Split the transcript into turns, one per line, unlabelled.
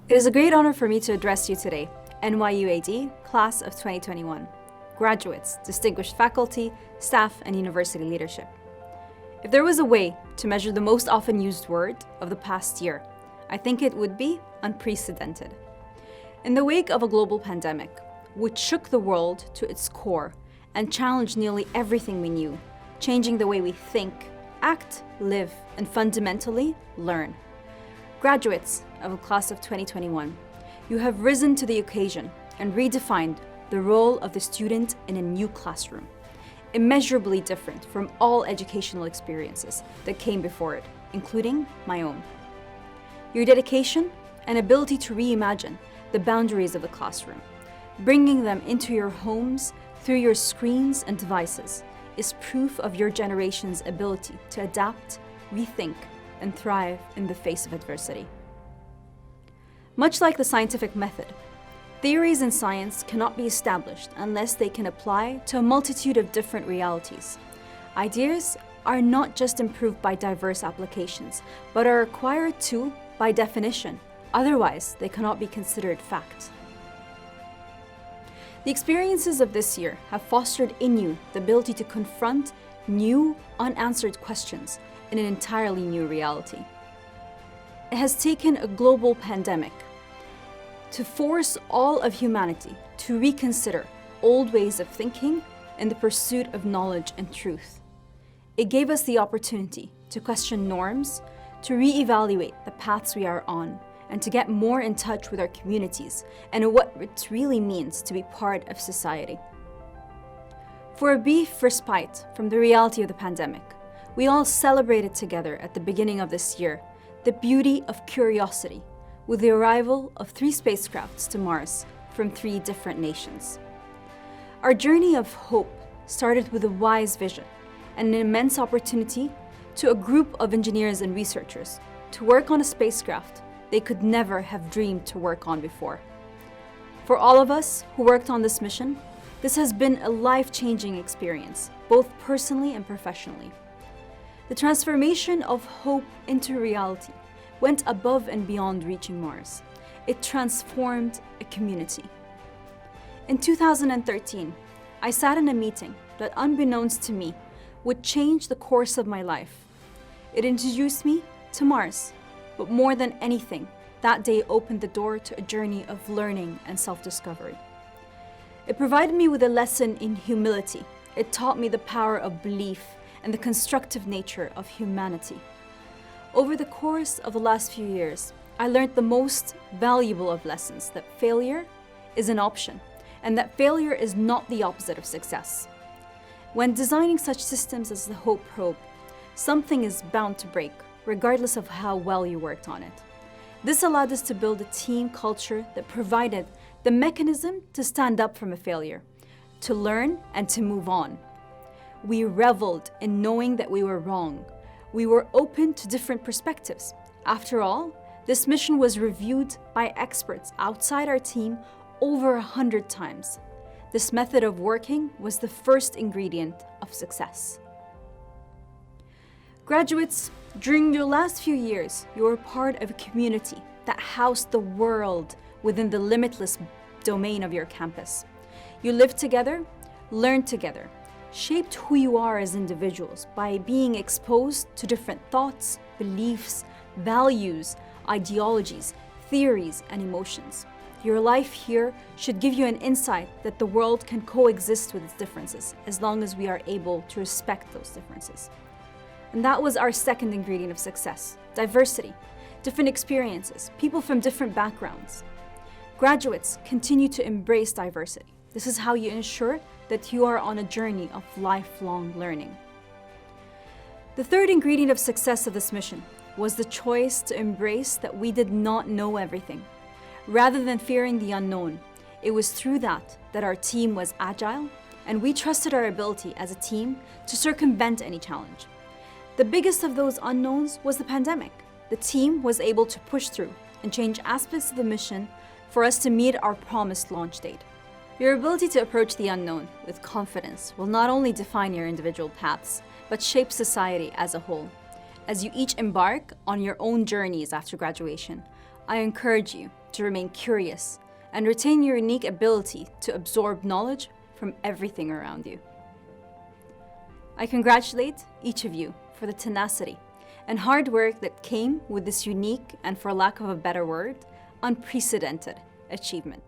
It is a great honor for me to address you today, NYUAD, Class of 2021, graduates, distinguished faculty, staff, and university leadership. If there was a way to measure the most often used word of the past year, I think it would be unprecedented. In the wake of a global pandemic, which shook the world to its core and challenged nearly everything we knew, changing the way we think, act, live, and fundamentally learn. Graduates of a class of 2021, you have risen to the occasion and redefined the role of the student in a new classroom, immeasurably different from all educational experiences that came before it, including my own. Your dedication and ability to reimagine the boundaries of the classroom, bringing them into your homes through your screens and devices, is proof of your generation's ability to adapt, rethink, and thrive in the face of adversity. Much like the scientific method, theories in science cannot be established unless they can apply to a multitude of different realities. Ideas are not just improved by diverse applications, but are acquired too by definition. Otherwise, they cannot be considered fact. The experiences of this year have fostered in you the ability to confront new, unanswered questions in an entirely new reality. It has taken a global pandemic to force all of humanity to reconsider old ways of thinking in the pursuit of knowledge and truth. It gave us the opportunity to question norms, to reevaluate the paths we are on, and to get more in touch with our communities and what it really means to be part of society. For a brief respite from the reality of the pandemic, we all celebrated together at the beginning of this year the beauty of curiosity with the arrival of 3 spacecrafts to Mars from 3 different nations. Our journey of hope started with a wise vision and an immense opportunity to a group of engineers and researchers to work on a spacecraft they could never have dreamed to work on before. For all of us who worked on this mission, this has been a life-changing experience, both personally and professionally. The transformation of hope into reality went above and beyond reaching Mars. It transformed a community. In 2013, I sat in a meeting that, unbeknownst to me, would change the course of my life. It introduced me to Mars, but more than anything, that day opened the door to a journey of learning and self-discovery. It provided me with a lesson in humility. It taught me the power of belief and the constructive nature of humanity. Over the course of the last few years, I learned the most valuable of lessons: that failure is an option, and that failure is not the opposite of success. When designing such systems as the Hope Probe, something is bound to break, regardless of how well you worked on it. This allowed us to build a team culture that provided the mechanism to stand up from a failure, to learn and to move on. We reveled in knowing that we were wrong. We were open to different perspectives. After all, this mission was reviewed by experts outside our team over 100 times. This method of working was the first ingredient of success. Graduates, during your last few years, you were part of a community that housed the world within the limitless domain of your campus. You lived together, learned together, shaped who you are as individuals by being exposed to different thoughts, beliefs, values, ideologies, theories, and emotions. Your life here should give you an insight that the world can coexist with its differences as long as we are able to respect those differences. And that was our second ingredient of success: diversity, different experiences, people from different backgrounds. Graduates, continue to embrace diversity. This is how you ensure that you are on a journey of lifelong learning. The third ingredient of success of this mission was the choice to embrace that we did not know everything. Rather than fearing the unknown, it was through that our team was agile, and we trusted our ability as a team to circumvent any challenge. The biggest of those unknowns was the pandemic. The team was able to push through and change aspects of the mission for us to meet our promised launch date. Your ability to approach the unknown with confidence will not only define your individual paths, but shape society as a whole. As you each embark on your own journeys after graduation, I encourage you to remain curious and retain your unique ability to absorb knowledge from everything around you. I congratulate each of you for the tenacity and hard work that came with this unique and, for lack of a better word, unprecedented achievement.